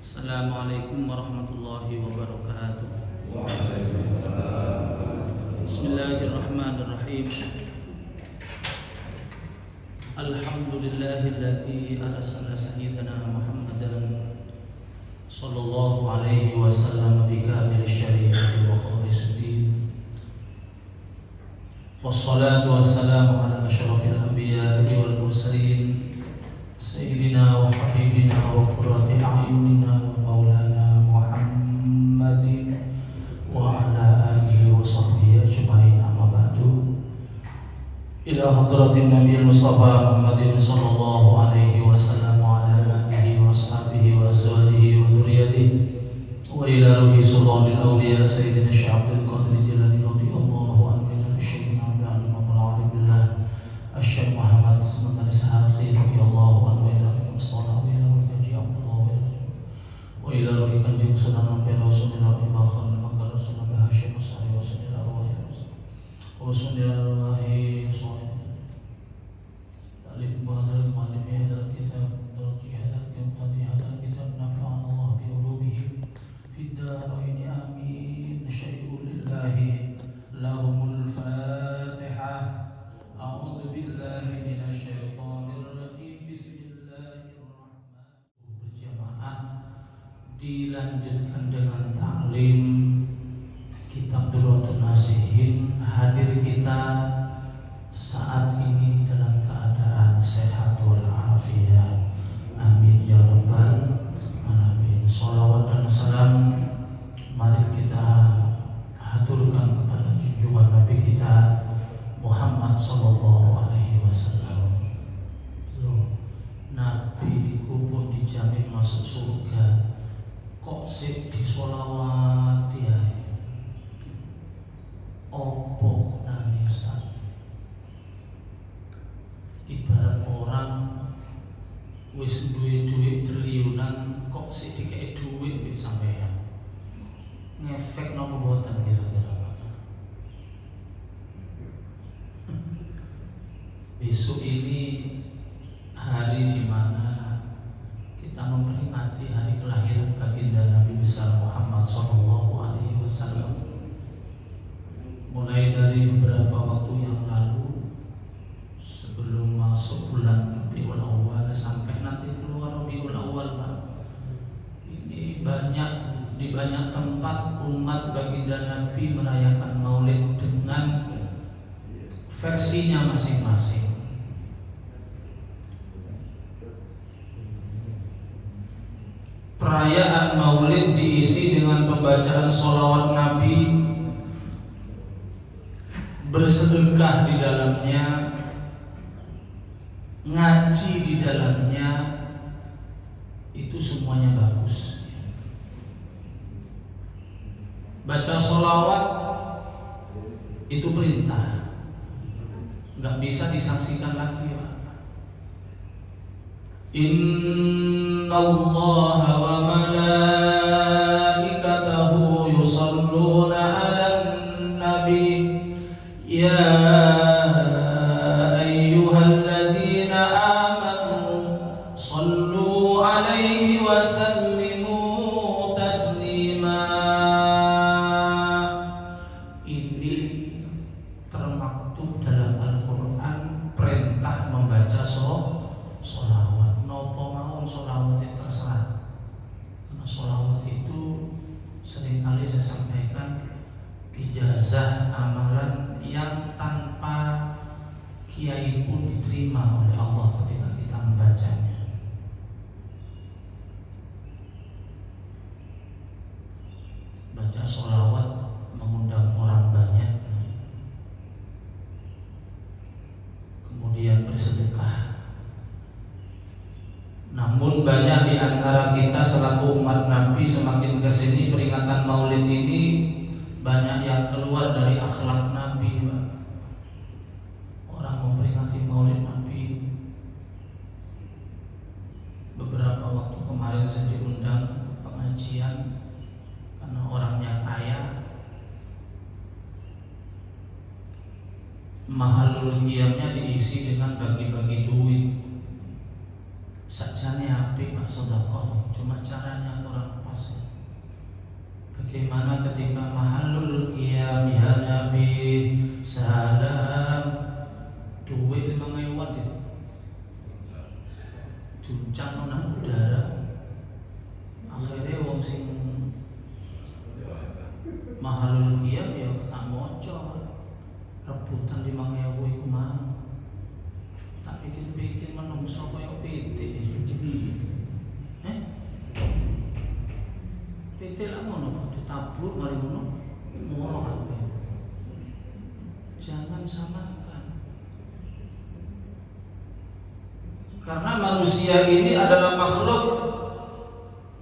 Assalamualaikum warahmatullahi wabarakatuh. Bismillahirrahmanirrahim. Alhamdulillahilladzi arsala sayyidana Muhammadan sallallahu alaihi wasallam bi kamil syariati wa khalisuddin. Wassalatu wassalamu ala asyrafil anbiya'i wal mursalin Sayyidina wa habibina wa qurrati a'yunina wa maulana Muhammadin wa ala alihi wa sahbihi ajma'in, amma ba'du. Ila hadratin Nabi Mustafa Muhammadin sallallahu alaihi wasallam wa ala alihi wa sahbihi wa azwajihi wa dhurriyyatihi wa ila ruhi sultanil awliya Sayyidina Syekh Abdul Qadir Jilani radhiyallahu anhu, ila Syekhina Abdul Ma'arif billah Syekh Muhammad Sunan Ishaqi radhiyallahu anhu, wa ila ruhi Kanjeng Sunan Ampel Rasulullah Bakhan Makal Rasulullah Hashim Musari wa sunil arwahi wa sunil arwahi alif muhadar mu'alif hadal kitab darji hadal kitab hadal kitab nafa'an Allah bi ulubihi fid darain amin. Syai'ul lillahi lahumul fatihah. A'udzu billahi minasy syaithanir rajim. Bismillahirrahmanirrahim. Berjamaah dilanjutkan dengan taklim kitab Durratun Nasihin. Hadir kita saat ini dalam keadaan sehat walafiat, amin ya rabbal alamin. Shalawat dan salam mari kita haturkan kepada junjungan Nabi kita Muhammad sallallahu alaihi wasallam. Nabi iku pun dijamin masuk surga, kok sik disolawati ae. Opo nangis? Ibarat orang wis duwe duit triliunan kok sik dikei duit mbek sampean. Ngefek napa boten kira-kira Pak? Besok ini hari di mana kita memperingati hari kelahiran baginda Nabi besar Muhammad sallallahu alaihi wasallam. Mulai dari beberapa waktu yang lalu sebelum masuk bulan Rabiul Awal sampai nanti keluar Rabiul Awal, Pak. Ini di banyak tempat umat baginda Nabi merayakan Maulid dengan versinya masing-masing. Perayaan Maulid diisi dengan pembacaan sholawat Nabi, bersedekah di dalamnya, ngaji di dalamnya, itu semuanya bagus. Baca sholawat itu perintah, nggak bisa disangsikan lagi, Pak. Innallaha wa malaikatahu yusholluna 'alan nabi ya ayyuhalladzina amanu shallu 'alaihi wa sallimu taslima. Ini termaktub dalam Al-Qur'an perintah membaca sholawat. Nopo mawon sholawat itu terserah, karena sholawat itu seringkali saya sampaikan ijazah amalan yang tanpa kiai pun diterima oleh Allah ketika kita membacanya. Baca sholawat mengundang orang banyak, kemudian bersedekah. Namun banyak di antara kita selaku umat Nabi semakin kesini peringatan Maulid ini banyak yang keluar dari akhlak Nabi, Pak. Orang memperingati Maulid Nabi. Beberapa waktu kemarin saya diundang pengajian karena orangnya kaya, mahalul qiyamnya diisi dengan bagi-bagi duit. Sak menungso kaya pitik. Pitik lak ngono ditabur mari ngono kabeh. Jangan samakan. Karena manusia ini adalah makhluk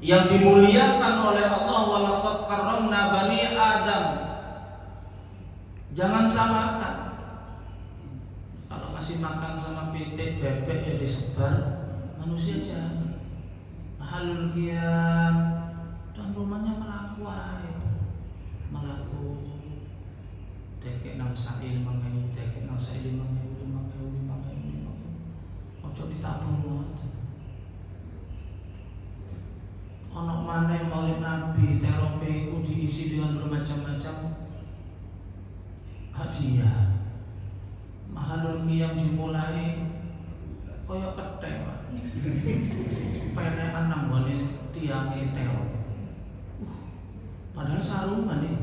yang dimuliakan oleh Allah. Walaqad karramna bani Adam. Jangan samakan. Kalau ngasih makan sama pitik, bebek ya disebar, manusia jangan. Mahalul qiyam dan rumahnya melaku dekek nang sail mangayu, dekek nang sail mangayu. Ojo ditabung ngoten. Ana maneh Maulid Nabi terope iku diisi dengan bermacam-macam hadiah. Mahalul qiyam dimulai kaya kethek, Pak. Penekan nang gone tiange terop. Padahal sarungan iki.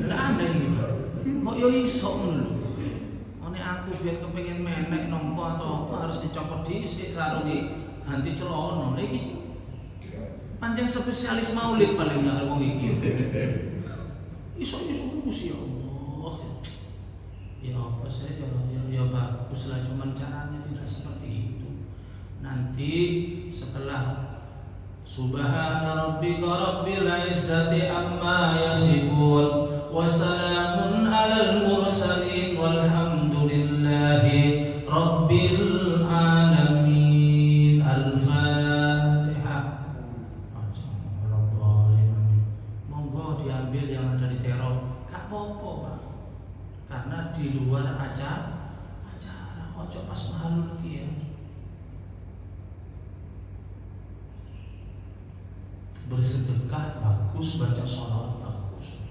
Lah aneh iki, Pak. Kok yo iso ngono. Nek aku biar kepengin menek nompo atau apa harus dicopot dhisik sarunge, ganti celana. Iki pancen spesialis maulid paling ya wong iki. Iso ya Allah. Ya apa saja ya bagus lah, cuman caranya tidak seperti itu. Nanti setelah Subhana rabbika rabbil izzati amma yasifun wa salamun alal mursalin walhamdulillahi rabbil alamin. Al-Fatihah. Monggo diambil yang ada di teror, gak apa-apa, Pak. Karena di luar acara ojo pas mahalul qiyam. Bersedekah bagus, baca sholawat bagus.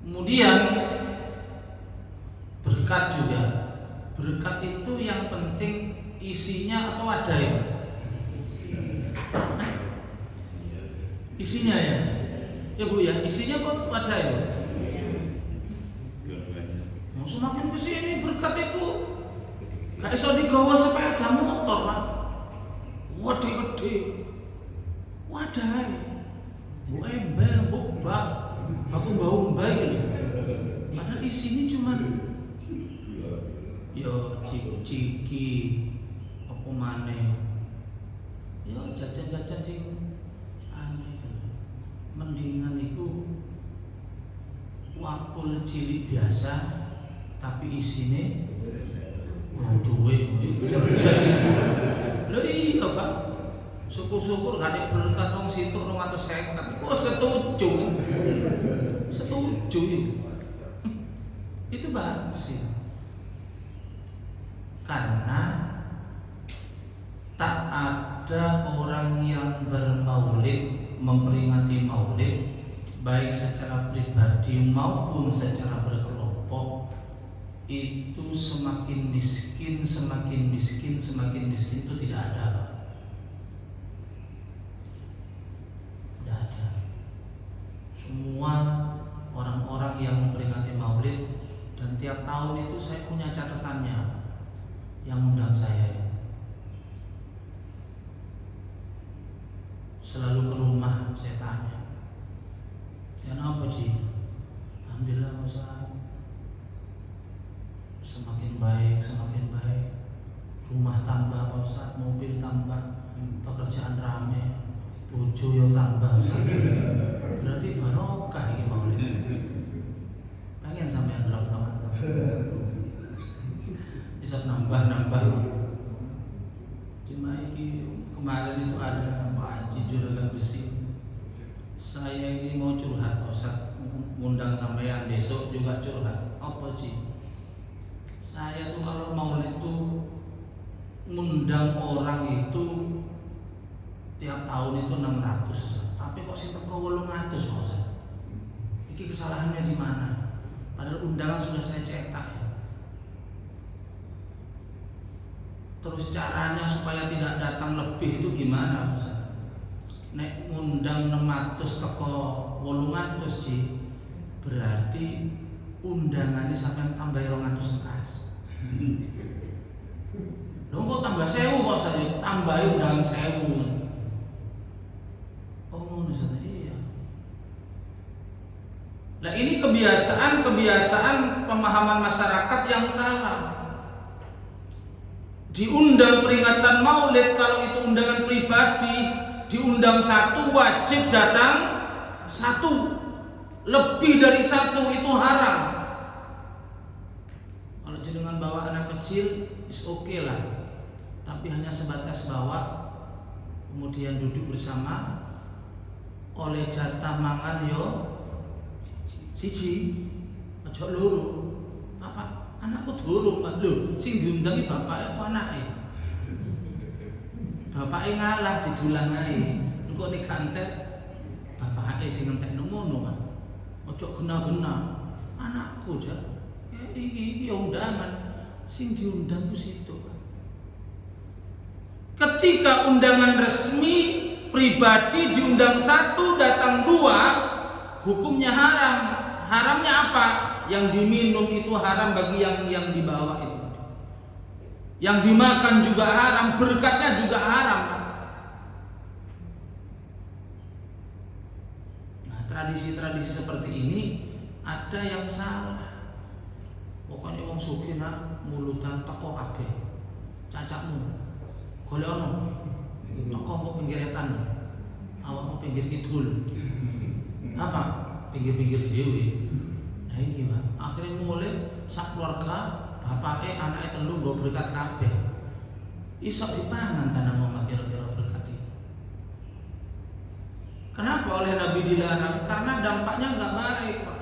Kemudian berkat juga. Berkat itu yang penting isinya atau ada ya? Isinya ya? Ya Bu ya, isinya kok ada ya? Semakin kesini berkat itu gak iso digawa sepeda motor, Pak. Gede-gede wadah bu ember, bu bak aku bau bayi. Padahal di sini cuma yo ciki apa maneh yo jajan-jajan sing aneh. Mendingan iku wakul cilik biasa tapi isine duwe. Lho iya, Pak. Syukur-syukur gak ada berkat wong situk 250. Oh, setuju. Setuju itu. Itu bagus sih. Karena tak ada orang yang bermaulid, memperingati maulid baik secara pribadi maupun secara berkelompok itu semakin miskin itu tidak ada, Pak. Tidak ada. Semua orang-orang yang memperingati maulid dan tiap tahun itu saya punya catatannya yang undang saya. Selalu ke rumah saya tanya, kenapa sih? Alhamdulillah Ustaz, semakin baik. Rumah tambah Pak Ustaz, mobil tambah, pekerjaan rame, bojo yo tambah Ustaz. Berarti barokah ini maulid. Pengen sampean berapa tahun? Bisa nambah. Cuma ini kemarin itu ada Pak Haji Juragan Besi. Saya ini mau curhat Pak Ustaz, ngundang sampean besok juga curhat. Apa sih? Saya tuh kalau maulid itu ngundang orang itu tiap tahun itu 600, tapi kok sih teko 800, Ustaz. Ini kesalahannya di mana? Padahal undangan sudah saya cetak ya. Terus caranya supaya tidak datang lebih itu gimana, Ustaz? Nek ngundang 600 teko 800 sih, berarti undangannya sampai tambah 200 sekali. Lho kok tambah 1000 kok saya tambahi undangan 1000. Oh ngono sana iya. Nah ini kebiasaan pemahaman masyarakat yang salah. Diundang peringatan Maulid, kalau itu undangan pribadi, diundang 1 wajib datang 1, lebih dari 1 itu haram. Kalau jenengan bawa anak kecil, is okay lah, tapi hanya sebatas bawa, kemudian duduk bersama, oleh jatah mangan yo siji, aja loro. Apa? Anakku durung, Pak. Lho, sing diundangi bapake apa anake? Bapake ngalah didulang ae. Engko nek gantek bapake sing entekno ngono, Pak. Ojo gena-gena. Anakku ja. Kayak iki undangan sing diundang ku situ, Pak. Ketika undangan resmi pribadi diundang 1 datang 2, hukumnya haram. Haramnya apa? Yang diminum itu haram bagi yang dibawa itu. Yang dimakan juga haram, berkatnya juga haram. Nah, tradisi-tradisi seperti ini ada yang salah. Pokoknya wong sugih nak mulutan teko kabeh. Cacakmu. Golek ono. Teko kok pinggir etan. Awakmu pinggir kidul. Apa? Pinggir-pinggir dhewe. Nah iki Pak, akhirnya mulai sak keluarga, bapake, anake 3 nggo berkat kabeh. Iso dipangan tanah omah kira-kira berkat iki. Kenapa oleh Nabi dilarang? Karena dampaknya enggak baik, Pak.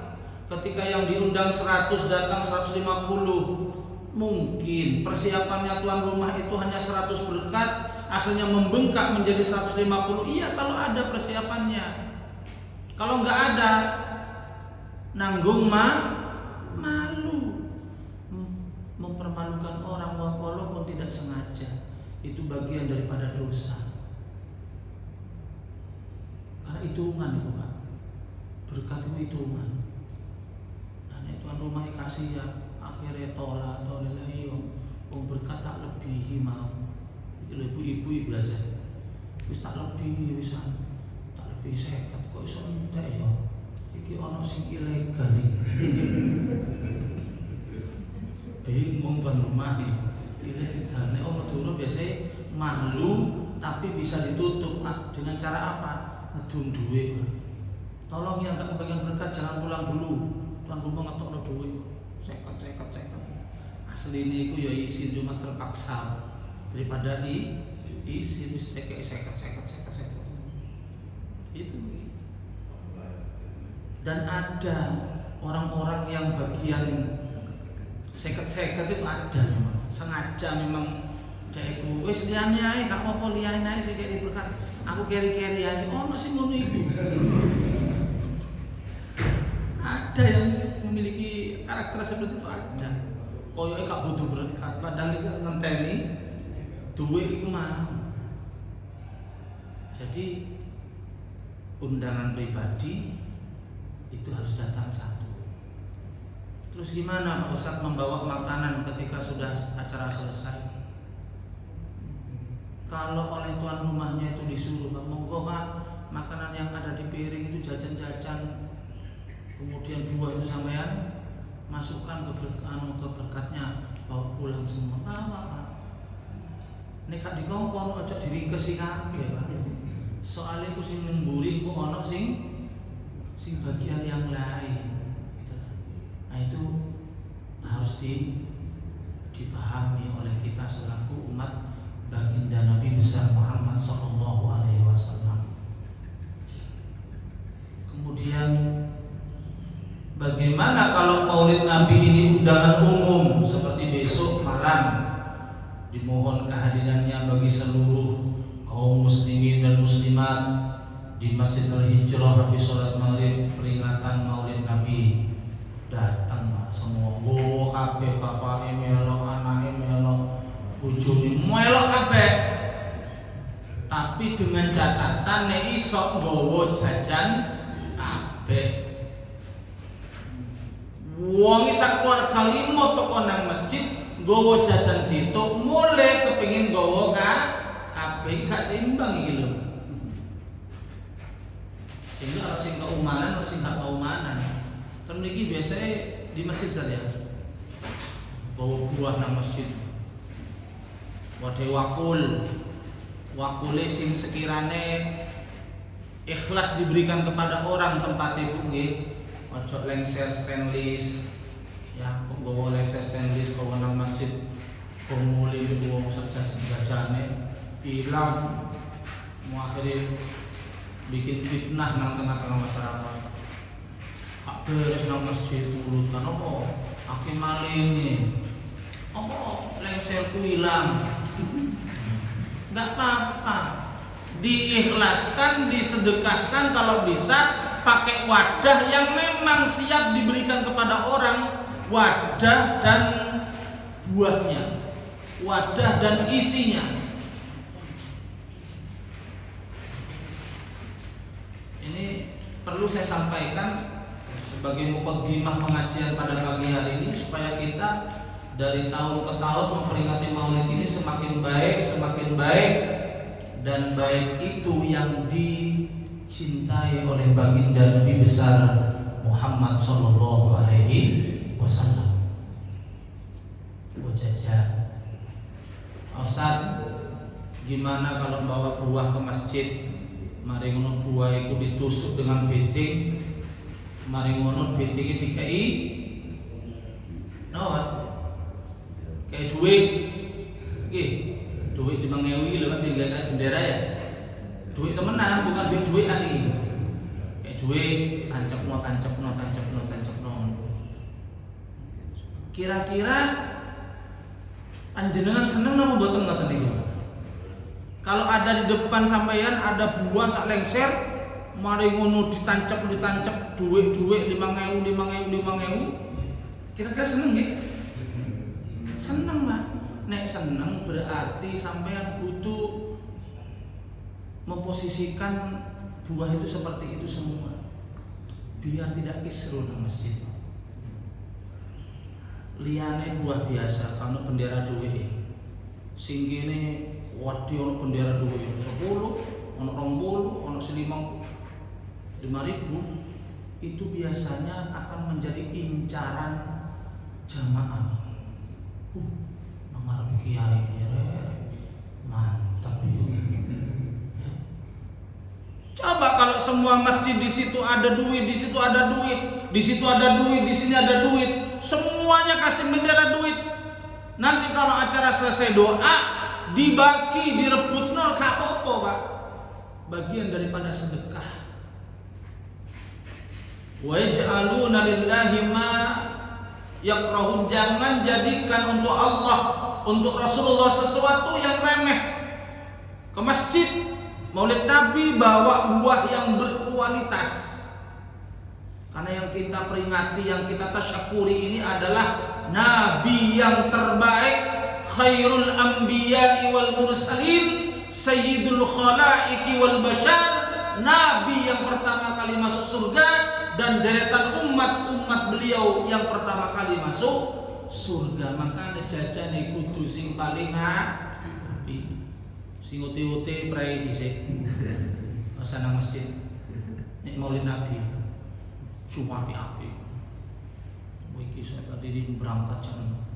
Ketika yang diundang 100 datang 150, mungkin persiapannya tuan rumah itu hanya 100 berkat, akhirnya membengkak menjadi 150. Iya kalau ada persiapannya. Kalau enggak ada, nanggung malu, mempermalukan orang walaupun tidak sengaja, itu bagian daripada dosa. Karena hitungan itu Pak, berkat itu hitungan. Dan tuan rumah kasih ya, akhirnya tolak iyo, berkat tak lebih mau. Itu ibu-ibu biasa, wis tak lebih bisa, tak lebih seket kok iso entek ya. Iki ono sing ilegal iki. Bingung tuan rumah ilegal. Nek wong Madura biasa malu tapi bisa ditutup dengan cara apa? Ngedum duit. Tolong yang enggak kebagian berkat jangan pulang dulu. Tuan rumah ngetokno duit. Seket. Asline iku ya izin cuma terpaksa. Daripada izin wis seket. Itu. Dan ada orang-orang yang bagian seket itu ada memang, sengaja memang dia itu wis liyane ae gak apa-apa liyane ae sing keri berkat aku keri-keri ae ono sing ngono iku. Ada yang memiliki karakter seperti itu ada. Koyoke gak butuh berkat padahal iki ngenteni duwe iku mau. Jadi undangan pribadi itu harus datang 1. Terus gimana Pak Ustadz membawa makanan ketika sudah acara selesai? Kalau oleh tuan rumahnya itu disuruh, Pak, monggo Pak, makanan yang ada di piring itu jajan-jajan, kemudian buah itu sampean masukkan ke berkatnya, bawa pulang semua. Bawa Pak. Nek gak dikongkon aja diringkesi kabeh Pak. Soalnya ku sing nemburi ku ono sing bagian yang lain. Nah itu harus difahami oleh kita selaku umat baginda Nabi besar Muhammad SAW. Kemudian bagaimana kalau Maulid Nabi ini undangan umum seperti besok malam, dimohon kehadirannya bagi seluruh kaum muslimin dan muslimat di Masjid Al-Hijrah habis sholat maghrib peringatan Maulid Nabi. Datang semua kabeh bapake melok, anake melok, bojone melok kabeh. Tapi dengan catatan nek iso nggawa jajan kabeh. Wong sak keluarga 5 toko nang masjid gowo jajan situ mulai kepingin gowo kabeh gak seimbang iki lho. Sehingga sing keumanan sing gak keumanan. Terus niki biasanya di masjid saja. Bawa buah nang masjid. Wadah wakule sing sekirane ikhlas diberikan kepada orang tempatnya bu nggih. Ojo lengser stainless. Ya, bawa lengser stainless ke nang masjid. Pemuli bawa jajan-jajane hilang. Mau akhirnya bikin fitnah nang tengah-tengah masyarakat. Hak beres nang masjid urutan apa? Akeh maling. Apa lengserku hilang? Enggak apa-apa. Diikhlaskan, disedekahkan kalau bisa pakai wadah yang memang siap diberikan kepada orang, wadah dan buahnya, wadah dan isinya. Ini perlu saya sampaikan sebagai muqaddimah pengajian pada pagi hari ini supaya kita dari tahun ke tahun memperingati Maulid ini semakin baik dan baik itu yang dicintai oleh baginda Nabi besar Muhammad sallallahu alaihi wasallam. Wajah Ustaz, gimana kalau bawa buah ke masjid? Mari ngono buah iku ditusuk dengan beting. Mari ngono beting iki dikai kayak duit. Nggih, duit 5.000 lho Pak kayak bendera ya. Duit temenan bukan duit-duitan iki. Kayak duit tancapno. Kira-kira panjenengan seneng napa mboten ngoten niku? Kalau ada di depan sampeyan ada buah sak lengser, mari ngono ditancap duit 5.000. Kira-kira seneng nggih? Seneng, Pak. Nek seneng berarti sampeyan butuh memposisikan buah itu seperti itu semua. Biar tidak isru nang masjid. Liyane buah biasa kalau bendera duit. Sing kene wadi ono bendera duit 10, ono 20, ono 5.000 itu biasanya akan menjadi incaran jamaah. Nang kiai mantap ya. Coba kalau semua masjid di situ ada duit, di situ ada duit, di situ ada duit, di sini ada duit, semuanya kasih bendera duit. Nanti kalau acara selesai doa dibagi, direbut gak apa-apa Pak. Bagian daripada sedekah. Wa yaj'aluna lillahi ma yakrahun. Jangan jadikan untuk Allah, untuk Rasulullah sesuatu yang remeh. Ke masjid Maulid Nabi bawa buah yang berkualitas. Karena yang kita peringati, yang kita tasyakuri ini adalah Nabi yang terbaik, khairul anbiya'i wal mursalin, sayyidul khalaiqi wal bashar, Nabi yang pertama kali masuk surga dan deretan umat-umat beliau yang pertama kali masuk surga. Makanya jajane kudu sing paling api. Sing uti-uti prai dhisik. Nang masjid. Nek Maulid Nabi. Cuma api. Iki saya tadi berangkat jam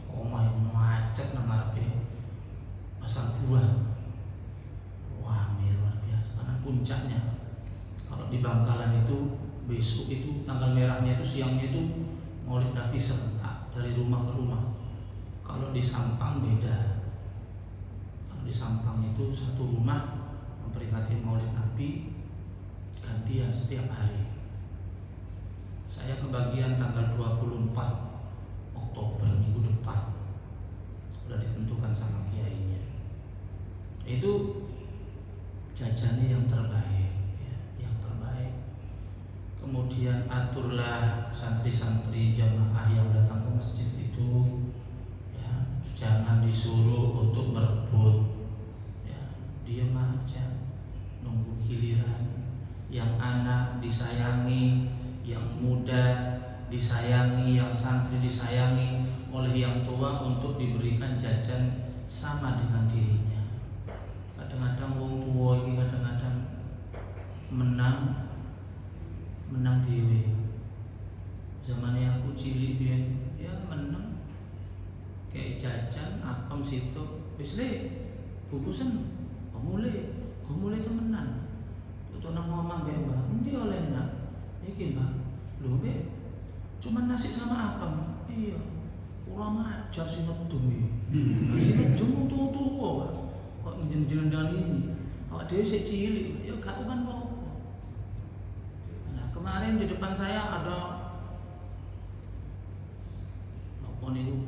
omah yang macet nang ngarepe pasar buah. Wah, luar biasa. Karena puncaknya kalau di Bangkalan itu besok itu tanggal merahnya itu siangnya itu Maulid Nabi serentak dari rumah ke rumah. Kalau di Sampang beda. Kalau di Sampang itu satu rumah memperingati Maulid Nabi gantian setiap hari. Saya kebagian tanggal 24 Oktober minggu depan. Sudah ditentukan sama kiainya. Itu jajannya yang terbaik, ya, yang terbaik. Kemudian aturlah santri-santri jamaah yang datang ke masjid itu, ya, jangan disuruh untuk berebut, ya, diam aja, nunggu giliran. Yang anak disayangi, yang muda disayangi, yang santri disayangi, oleh yang tua untuk diberikan jajan sama dengan dirinya. Kadang-kadang wong tua ini kadang-kadang menang dewe. Zamannya aku cilik biyen ya menang kayak jajan apem situ wis le bukusen gomule temenan itu nang ngomong mbak mbak ndi oleh nak iki mbak lho mbak cuma nasi sama apem iya kurang ajar sih nedum iki sing nedum tuwa kok njenengan ini awak dhewe sik cilik ya gak kan apa. Nah kemarin di depan saya ada apa niku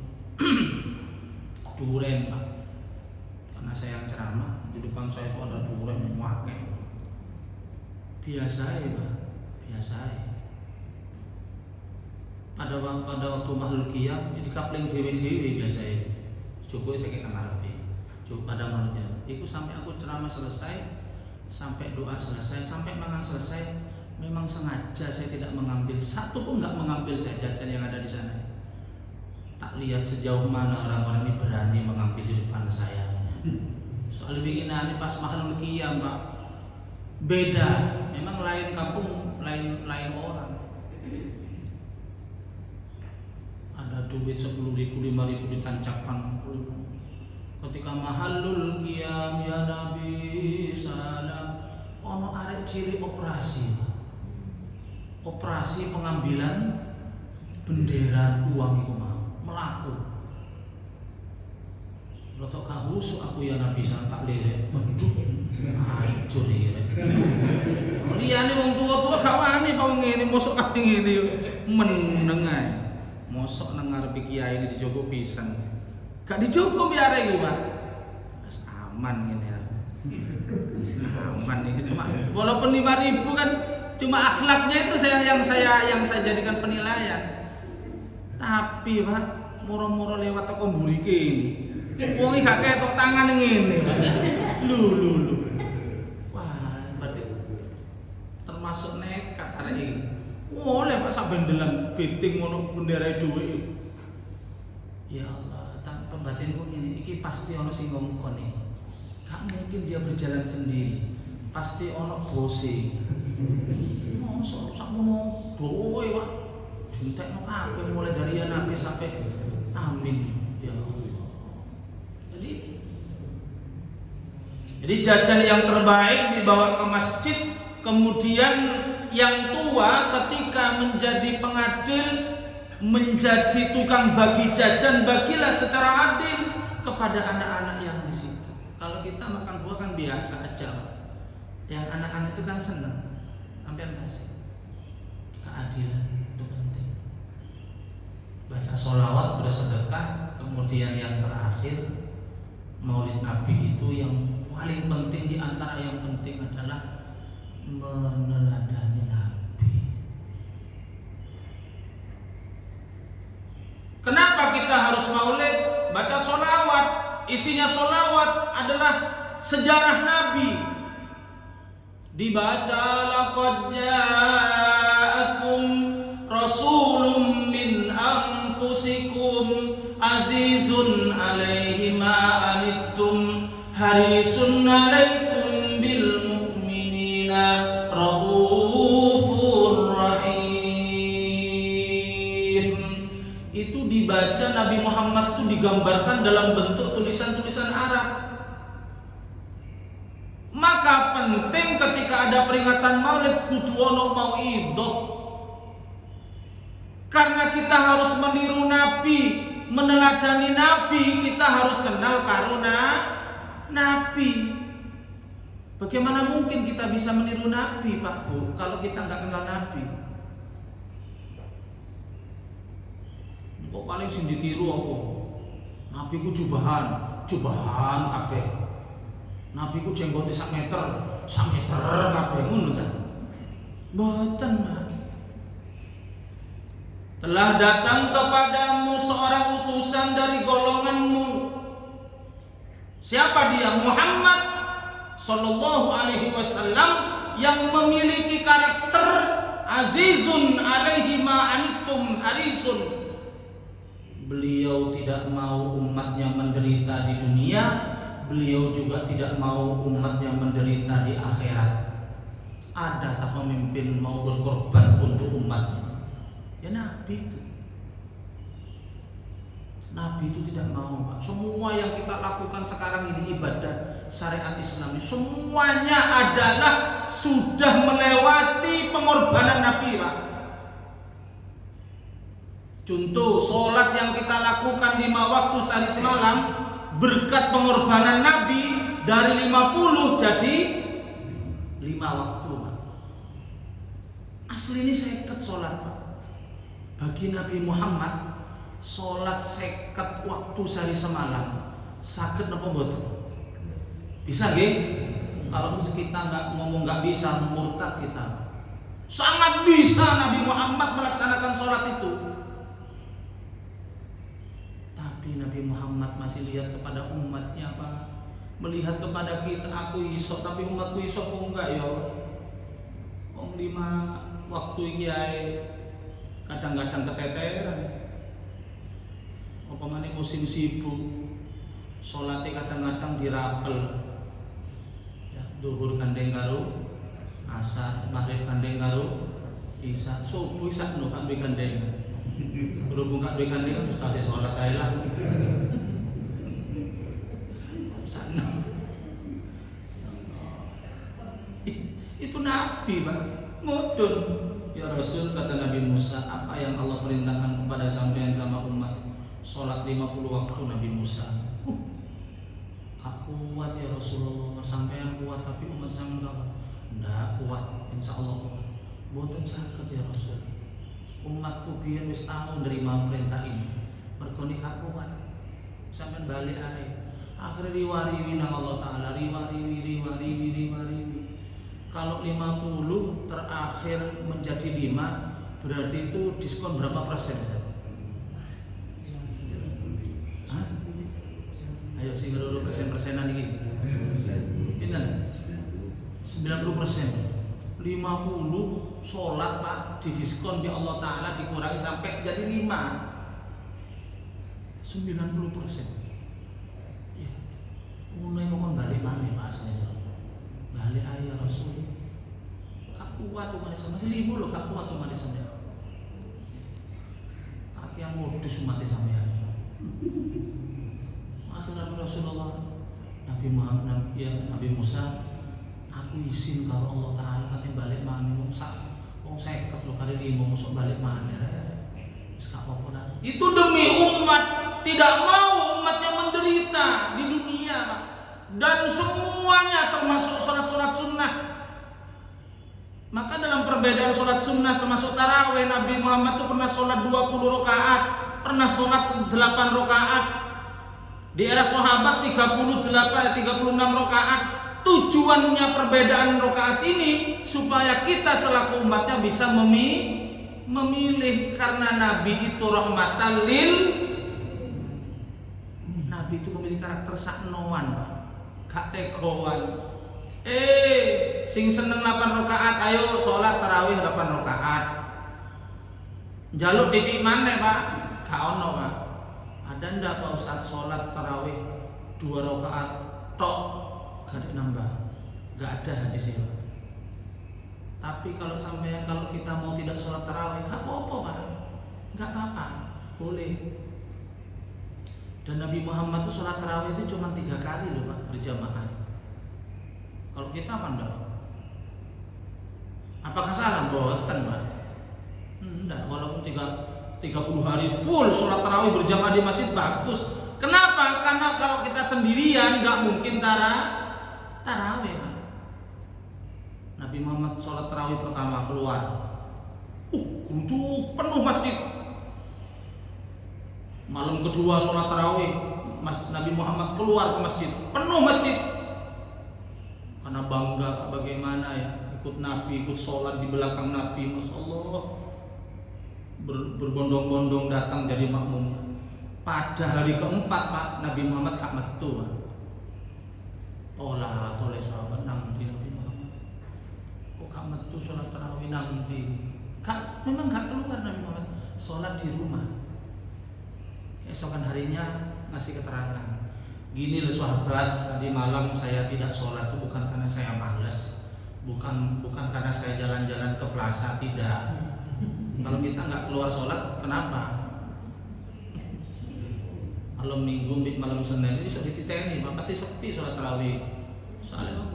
duren Pak, karena saya yang ceramah di depan saya itu ada duren yang wakil biasa ya Pak, biasa ya. Pada waktu makhluk qiyam di kapling dewe-dewe biasa ya cukup cekik nang cukup pada makhluknya itu sampai aku ceramah selesai sampai doa selesai sampai mangan selesai memang sengaja saya tidak mengambil satu pun nggak mengambil saya jajan yang ada di sana. Tak lihat sejauh mana orang-orang ini berani mengambil di depan saya. Soal bikinan pas makhluk qiyam Pak beda, memang lain kampung, lain orang. Ada duit 10.000, 5.000 ditancapkan. Ketika mahallul qiyam ya Nabi salam, ono arek cilik operasi pengambilan bendera uang itu melaku. Lotok gak husuk aku ya Nabi salam tak lirik, meduk hancur lirik. Liyane wong tua-tua gak wani apa ngene mosok kate ngene yo meneng ae. Mosok nang ngarepe kiai ini dijogo pisan. Gak dijogo biar iku, Pak. Wis aman ngene ya. Aman iki cuma walaupun 5.000 kan cuma akhlaknya itu yang saya jadikan penilaian. Tapi Pak, moro-moro lewat toko mburike ini. Wong iki gak ketok tangan ngene. Lu. Wah, berarti termasuk nekat arek iki. Oleh Pak sak bendelan beting ngono bendera dhuwit. Ya Allah, tanpa batinku ini iki pasti ono sing ngongkon iki. Gak mungkin dia berjalan sendiri. Pasti ono bose. Mosok sakmono doe Pak. Dintekno kabeh mulai dari ya Nabi sampai amin ya Allah. Jadi jajan yang terbaik dibawa ke masjid, kemudian yang tua ketika menjadi pengadil, menjadi tukang bagi jajan, bagilah secara adil kepada anak-anak yang di situ. Kalau kita makan buah kan biasa aja, yang anak-anak itu kan senang, hampir kasih keadilan. Baca sholawat, bersedekah, kemudian yang terakhir maulid Nabi itu yang paling penting. Di antara yang penting adalah meneladani Nabi. Kenapa kita harus maulid? Baca sholawat, isinya sholawat adalah sejarah Nabi. Dibaca laqad ja'akum rasulun min anfusikum azizun alaihi ma anittum harisun alaikum bil mu'minina raufur rahim. Itu dibaca Nabi Muhammad itu digambarkan dalam bentuk tulisan-tulisan Arab. Maka penting ketika ada peringatan maulid kudu ono mauidhah. Karena kita harus meniru Nabi, meneladani Nabi, kita harus kenal karuna Nabi. Bagaimana mungkin kita bisa meniru Nabi, Pak Bu, kalau kita nggak kenal Nabi? Kok paling sing ditiru apa? Nabi ku jubahan kabeh. Nabi ku jenggote sak meter kabeh ngono kan? Mboten, Pak. Telah datang kepadamu seorang utusan dari golonganmu. Siapa dia? Muhammad sallallahu alaihi wasallam yang memiliki karakter azizun alaihi ma anittum harisun. Beliau tidak mau umatnya menderita di dunia, beliau juga tidak mau umatnya menderita di akhirat. Ada tak pemimpin mau berkorban untuk umatnya? Ya Nabi itu. Nabi itu tidak mau, Pak. Semua yang kita lakukan sekarang ini ibadah syariat Islam ini semuanya adalah sudah melewati pengorbanan Nabi, Pak. Contoh, sholat yang kita lakukan 5 waktu sehari semalam berkat pengorbanan Nabi dari 50 jadi 5 waktu, Pak. Asli ini seket sholat, Pak. Bagi Nabi Muhammad sholat seket waktu sehari semalam sakit apa mboten? Bisa nggih? Kalau kita ngomong nggak bisa, murtad kita. Sangat bisa Nabi Muhammad melaksanakan sholat itu. Nabi Muhammad masih lihat kepada umatnya, Pak. Melihat kepada kita, aku iso tapi umatku iso kok enggak ya. Wong 5 waktu iki ae kadang-kadang keteteran. Apa maneh musim sibuk. Salatnya kadang-kadang dirapel. Ya, zuhur gandeng karo asar, maghrib gandeng karo isya, subuh sakno kan gandeng. Berhubung kak duwe kandeng harus kasih sholat aja lah. Sana. Itu Nabi, Pak. Mudun. Ya Rasul, kata Nabi Musa, apa yang Allah perintahkan kepada sampean sama umat? Sholat 50 waktu Nabi Musa. Gak kuat ya Rasulullah, sampean kuat tapi umat sampean gak kuat. Nggak kuat, insya Allah kuat. Boten sakit ya Rasul. Umatku biar wis tahu nerima perintah ini. Mergo nek kuat sampean balik ae. Akhirnya riwariwi nang Allah Taala, riwariwi. Kalau 50 terakhir menjadi 5, berarti itu diskon berapa persen? Hah? Ayo sing loro persen-persenan iki. Pinten? 90%. 50 sholat, Pak, didiskon di Allah Ta'ala dikurangi sampai jadi 5 90%. Ya, mulai mau balik mana Pak aslinya? Balik ayah Rasul. Kak kuat tuh manis sama, masih 5 loh kak kuat tuh manis sama. Kaki yang modus mati sama ya. Akhirnya Rasulullah, Nabi Muhammad, ya Nabi Musa, aku izin kalau Allah Ta'ala katanya balik mana wong seket lo kali 5 masuk balik mana itu demi umat, tidak mau umatnya menderita di dunia, Pak. Dan semuanya termasuk sholat sunnah. Maka dalam perbedaan sholat sunnah termasuk tarawih, Nabi Muhammad itu pernah sholat 20 rakaat, pernah sholat 8 rakaat. Di era sahabat 36 rakaat. Tujuannya perbedaan rakaat ini supaya kita selaku umatnya bisa memilih, karena Nabi itu rahmatan lil. Nabi itu memiliki karakter saknoan, gak tegoan. Sing seneng 8 rakaat, ayo sholat tarawih 8 rakaat. Jaluk titik mana, Pak? Gak ono, Pak. Ada ndak Pak Ustaz sholat tarawih 2 rakaat tok? Gak ada nambah, gak ada hadisnya. Tapi kalau kita mau tidak sholat tarawih, gak apa-apa, Pak. Gak apa-apa, boleh. Dan Nabi Muhammad itu sholat tarawih itu cuma 3 kali loh, Pak, berjamaah. Kalau kita apa enggak? Apakah salah? Boten, Pak. Enggak, walaupun 30 hari full sholat tarawih berjamaah di masjid bagus. Kenapa? Karena kalau kita sendirian gak mungkin tarawih, Pak. Nabi Muhammad sholat tarawih pertama keluar, kudu penuh masjid. Malam kedua sholat tarawih, Nabi Muhammad keluar ke masjid, penuh masjid. Karena bangga bagaimana ya, ikut Nabi, ikut sholat di belakang Nabi, Masya Allah. Berbondong-bondong datang jadi makmum. Pada hari keempat, Pak, Nabi Muhammad gak metu, Pak. Olah oleh sahabat nanti Nabi Muhammad. Kok gak metu sholat tarawih nanti? Memang gak keluar Nabi Muhammad, sholat di rumah. Keesokan harinya ngasih keterangan, gini loh sahabat, tadi malam saya tidak sholat itu bukan karena saya malas, bukan karena saya jalan-jalan ke plaza, tidak. Kalau kita nggak keluar sholat, kenapa? Malam minggu, malam Senin ini sudah dititeni, pasti sepi sholat tarawih. Soalnya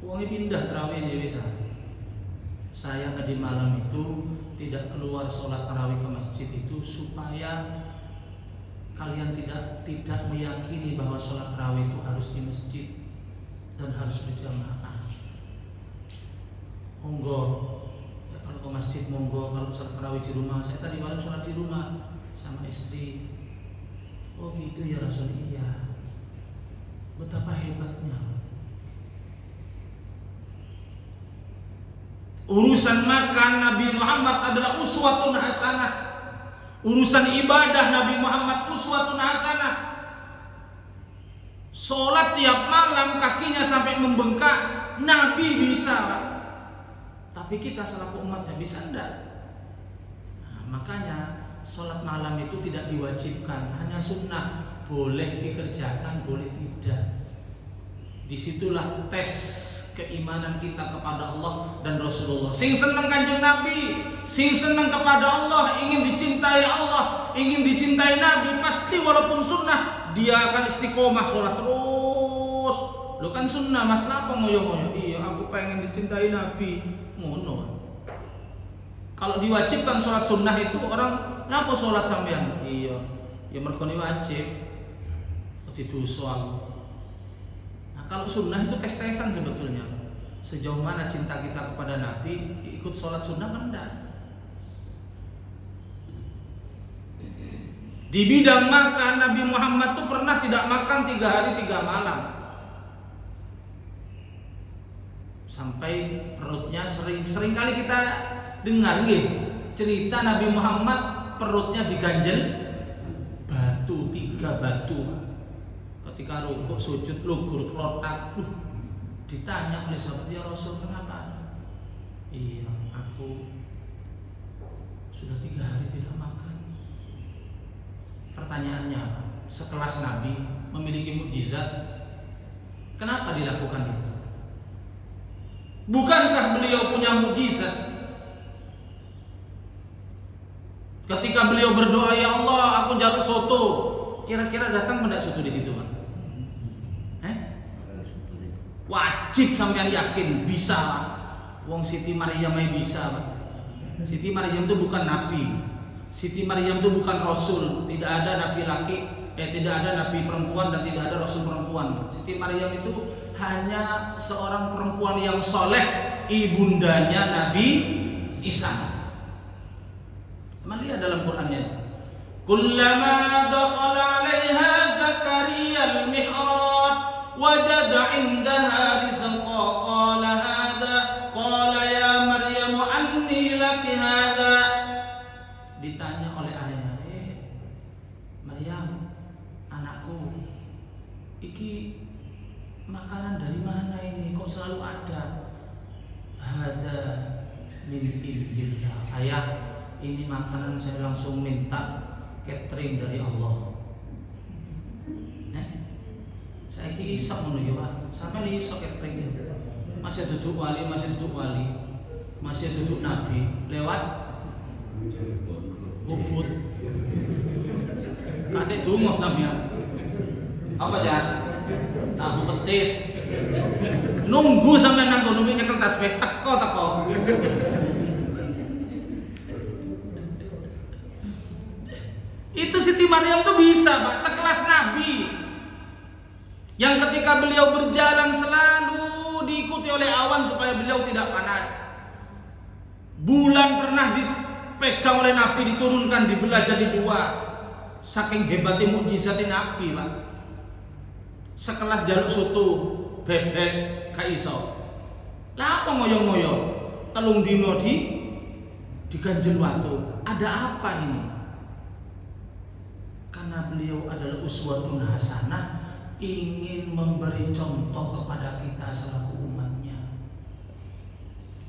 uangnya pindah tarawih dia bisa. Saya tadi malam itu tidak keluar sholat tarawih ke masjid itu supaya kalian tidak meyakini bahwa sholat tarawih itu harus di masjid dan harus berjamaah. Monggo, ya, kalau ke masjid monggo, kalau sholat tarawih di rumah. Saya tadi malam sholat di rumah sama istri. Oh gitu ya Rasul, iya. Betapa hebatnya. Urusan makan Nabi Muhammad adalah uswatun hasanah. Urusan ibadah Nabi Muhammad uswatun hasanah. Sholat tiap malam kakinya sampai membengkak, Nabi bisa. Tapi kita selaku umatnya bisa enggak? Nah, makanya sholat malam itu tidak diwajibkan, hanya sunnah. Boleh dikerjakan, boleh tidak. Disitulah tes keimanan kita kepada Allah dan Rasulullah. Sing seneng Kanjeng Nabi, sing seneng kepada Allah, ingin dicintai Allah, ingin dicintai Nabi, pasti walaupun sunnah dia akan istiqomah sholat terus. Lo kan sunnah, mas apa ngoyo-ngoyo? Iya, aku pengen dicintai Nabi, ngono. Kalau diwajibkan sholat sunnah itu orang, kenapa sholat sampean? Iya, ya merkoni wajib. Didosa aku. Kalau sunnah itu tes-tesan sebetulnya. Sejauh mana cinta kita kepada Nabi, ikut sholat sunnah enggak. Di bidang makan, Nabi Muhammad tuh pernah tidak makan 3 hari 3 malam. Sampai perutnya sering kali kita dengar cerita Nabi Muhammad perutnya diganjel batu, 3 batu. Ketika rukuk sujud lugur klotak, ditanya oleh sahabat, ya Rasul kenapa? Iya, aku sudah 3 hari tidak makan. Pertanyaannya, sekelas Nabi memiliki mukjizat, kenapa dilakukan itu? Bukankah beliau punya mukjizat? Ketika beliau berdoa, ya Allah, aku jaluk soto, kira-kira datang tidak soto di situ, Pak? Wajib sampean yakin bisa, Pak. Wong Siti Maryam bisa, Pak. Siti Maryam itu bukan nabi. Siti Maryam itu bukan rasul. Tidak ada nabi laki, tidak ada nabi perempuan dan tidak ada rasul perempuan. Siti Maryam itu hanya seorang perempuan yang soleh, ibundanya Nabi Isa. Lihat dalam Qur'annya. Kullama dakhala 'alaiha Zakaria al-mihrab wajada 'indaha rizqa qala ya Maryam anni laki hadha. Ditanya oleh ayahnya, Maryam, anakku, iki makanan dari mana ini kok selalu ada? Hada min indillah. Ayah, ini makanan saya langsung minta catering dari Allah. Saya ki isok ngono ya, Pak. Sampai isok catering. Masih duduk wali, masih duduk nabi lewat GoFood. Kadek dongo sampean. Apa ya? Tahu petis. Nunggu sampai nang kono nyekel tasbih teko. Itu Siti Maryam tuh bisa, Pak, sekelas nabi. Yang ketika beliau berjalan selalu diikuti oleh awan supaya beliau tidak panas. Bulan pernah dipegang oleh Nabi, diturunkan, dibelah jadi 2. Saking hebatnya mukjizatnya Nabi, Pak. Sekelas jaluk soto, bebek, gak iso. Lah apa ngoyo-ngoyo? Telung dino diganjel watu. Ada apa ini? Karena beliau adalah uswatun hasanah, ingin memberi contoh kepada kita selaku umatnya.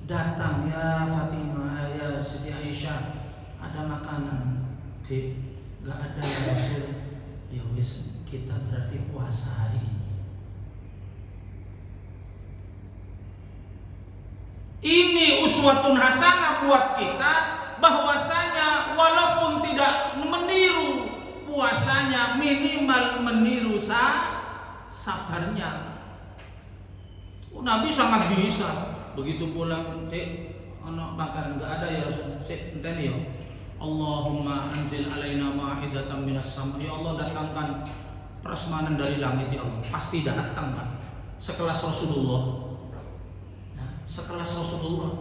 Datang, ya Fatimah, ya Siti Aisyah, ada makanan. Dek, gak ada ya Rasul. berarti puasa hari ini. Ini uswatun hasanah buat kita, bahwasanya walaupun tidak meniru puasanya, minimal meniru sabarnya. Nabi sangat bisa. Begitu pulang, ono makan enggak ada ya enten ya. Allahumma anzil alaina ma'idatan minas sama. Ya Allah, datangkan prasmanan dari langit ya Allah. Pasti datang, Pak. Sekelas Rasulullah. Nah, sekelas Rasulullah.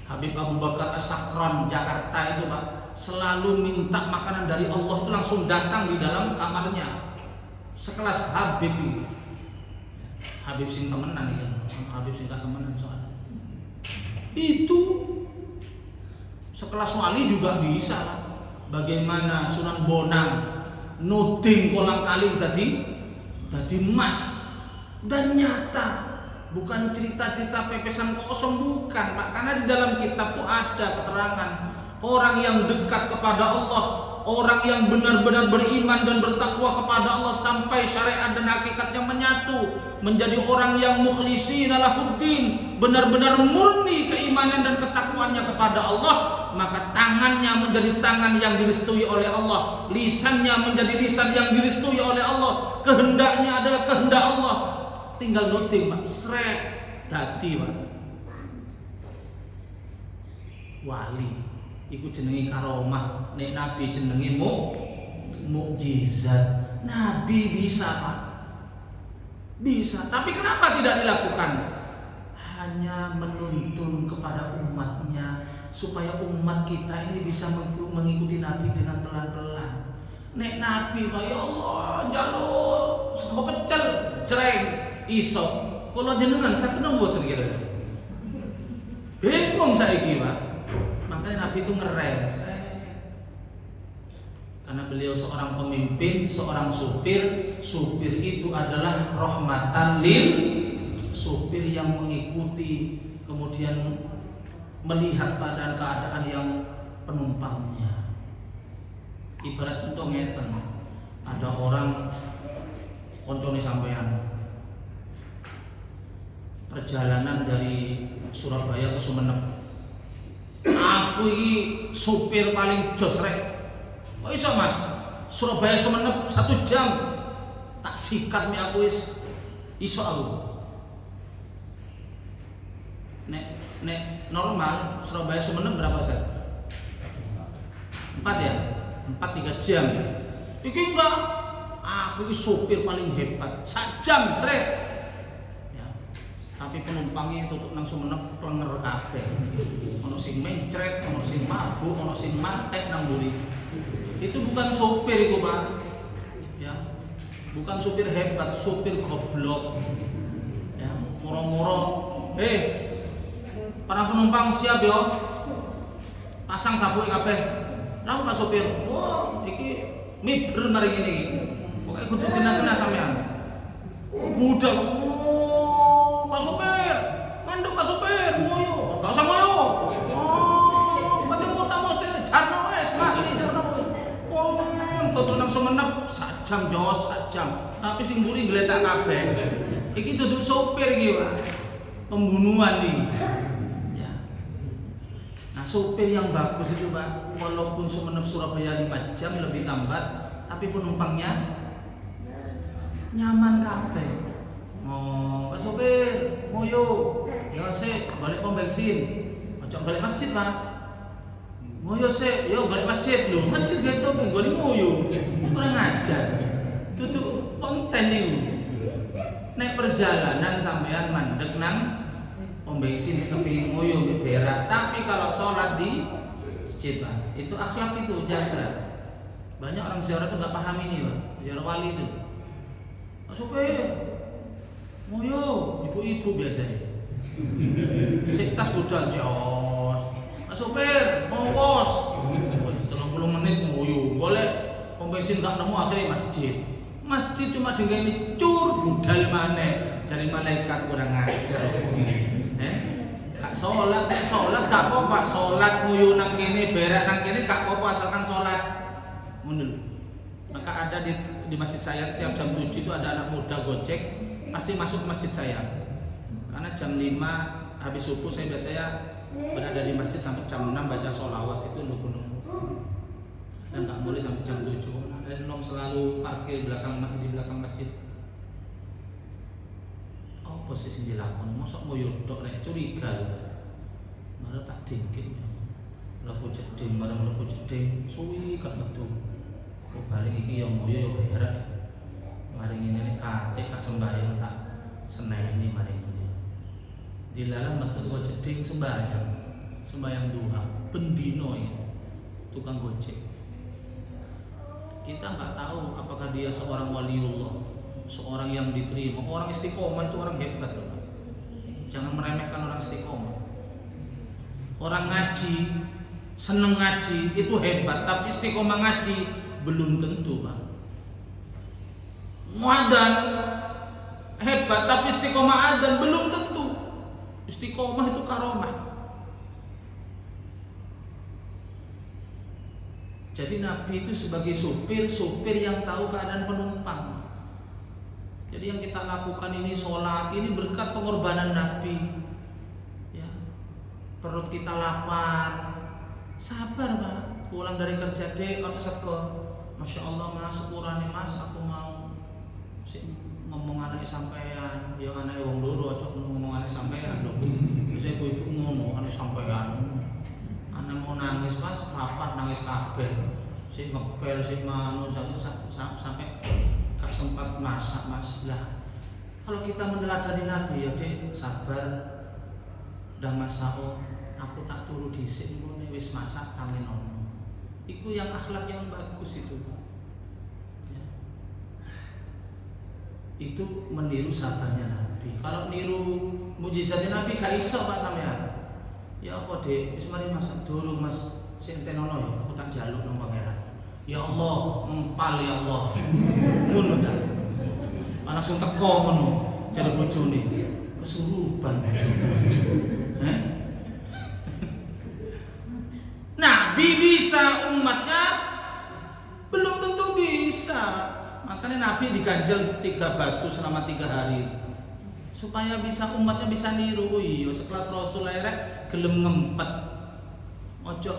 Habib Abu Bakar As-Sakran Jakarta itu, Pak, selalu minta makanan dari Allah itu langsung datang di dalam kamarnya. Sekelas Habib itu. Habib sing temenan ya. Habib sing gak temenan soalnya. Itu sekelas wali juga bisa. Bagaimana Sunan Bonang nuding kolang kaling tadi emas, dan nyata, bukan cerita-cerita pepesan kosong, bukan, Pak. Karena di dalam kitab itu ada keterangan orang yang dekat kepada Allah, orang yang benar-benar beriman dan bertakwa kepada Allah sampai syariat dan hakikatnya menyatu, menjadi orang yang mukhlishina lahuddin, benar-benar murni keimanan dan ketakwaannya kepada Allah, maka tangannya menjadi tangan yang direstui oleh Allah, lisannya menjadi lisan yang direstui oleh Allah, kehendaknya adalah kehendak Allah. Tinggal noting, Pak, srek dadi, Pak, wali. Iku jenenge karomah, nek Nabi jenenge mukjizat. Nabi bisa, Pak, bisa. Tapi kenapa tidak dilakukan? Hanya menuntun kepada umatnya, supaya umat kita ini bisa mengikuti Nabi dengan pelan-pelan. Nek Nabi, Pak, ya Allah, jaluk sego pecel jreng iso. Kula jenengan sakit mboten kira-kira. Bingung saiki, Pak. Makanya Nabi itu ngerem, karena beliau seorang pemimpin, seorang supir. Supir itu adalah rahmatan lil, supir yang mengikuti, kemudian melihat keadaan-keadaan yang penumpangnya. Ibarat contoh ngeten, ada orang koncone sampean perjalanan dari Surabaya ke Sumenep. Aku ini supir paling jos rek. Kok iso, Mas? Surabaya Sumenep 1 jam. Tak sikat mi aku iso aku. Nek normal Surabaya Sumenep berapa sih? 4 ya? 3 jam. Iki enggak. Aku ini supir paling hebat. 1 jam, rek. Tapi penumpangnya tutup nang Sumenep klenger kabeh. Ono sing mencret, ono sing mabuk, ono sing matek nang mburi. Itu bukan supir itu, Pak. Ya. Bukan supir hebat, supir goblok. Ya, moro-moro. Para penumpang siap yo. Pasang sabuk kabeh. Nang Pak supir. Wah, iki miber mari ngene iki. Pokoke kudu kena sampean. Budak. Pak supir, manduk Pak supir, ngoyo, gak usah ngoyo. Berarti kota mesti jarno wis, mati jarno. Tutuk nang Sumenep 1 jam jos, 1 jam. Tapi sing mburi gletak kabeh. Iki duduk supir iki, Pak. Pembunuhan iki. Ya. Nah, supir yang bagus itu, Pak, walaupun Sumenep Surabaya 5 jam lebih lambat, tapi penumpangnya nyaman kabeh. Oh, Pak sopir, ngoyo. Ya sik, balik pom bensin. Ojo balik masjid, Pak. Ngoyo sik, yo balik masjid lho. Masjid gitu kan goli ngoyo. Kurang ajar. Tutuk konten niku. Nek perjalanan sampean mandek nang pom bensin kepengin ngoyo mek berak. Tapi kalau sholat di masjid, Pak, itu akhlak itu jaga. Banyak orang ziarah itu enggak paham ini, Pak. Ziarah wali itu. Pak sopir, ngoyo, ibu-ibu biasanya. Sektas budal jos. Pak sopir, mau bos. 30 menit ngoyo. Boleh pom bensin gak nemu akhirnya masjid. Masjid cuma dengan ini cur budal maneh. Jadi malaikat kurang ajar. Gak sholat gak apa-apa. Sholat ngoyo nang kene, berak nang kene gak apa-apa asalkan sholat. Ngono. Maka ada di masjid saya tiap jam 7 itu ada anak muda Gojek pasti masuk ke masjid saya. Karena jam 5 habis subuh saya biasanya berada di masjid sampai jam 6 baca sholawat itu nunggu-nunggu. Dan nggak boleh sampai jam 7. Ada nom selalu parkir di belakang masjid. Oh posisi dilakon, mosok mau yudok rek curiga. Malah tak dingin. Lalu jeding, malah mlebu jeding, suwi gak metu. Kok balik iki yang moyo yo berak. Mari ngene kate kak sembahyang tak seneni mari ngene. Dilalah metu kok jeding sembahyang duha, pendino iki. Tukang gojek. Kita nggak tahu apakah dia seorang waliullah, seorang yang diterima. Orang istiqomah itu orang hebat loh. Jangan meremehkan orang istiqomah. Orang ngaji, seneng ngaji itu hebat, tapi istiqomah ngaji belum tentu, Pak. Muadzan hebat, tapi istiqomah adzan belum tentu. Istiqomah itu karomah. Jadi Nabi itu sebagai supir yang tahu keadaan penumpang. Jadi yang kita lakukan ini sholat, ini berkat pengorbanan Nabi. Ya, perut kita lapar, sabar Pak. Pulang dari kerja dek, kalau sego, masya Allah mas, sepurane mas, aku mau ngomong anak sampean, ya anak wong loro, cok ngomong anak sampean dong. Saya ibu ngono anak sampean. Anak mau nangis pas lapar nangis kabeh, si ngepel si manu sampai gak sempat masak mas lah. Kalau kita meneladani Nabi ya dek sabar dan masak, aku tak turu dhisik ngono wis masak tangi nono. Iku yang akhlak yang bagus itu. Ya. Itu meniru sabarnya Nabi. Kalau niru mujizatnya Nabi gak iso Pak sampean. Ya apa dek, wis mari masak durung mas, sing tenono ya, aku tak jaluk nang pangeran. Ya Allah, empal ya Allah. Ngono ta. Langsung teko ngono, jare bojone. Kesurupan bojone. Nabi bisa, umatnya belum tentu bisa. Makanya Nabi diganjel 3 batu selama 3 hari. Supaya bisa umatnya bisa niru. Iya sekelas Rasul lerek gelem ngempet ojo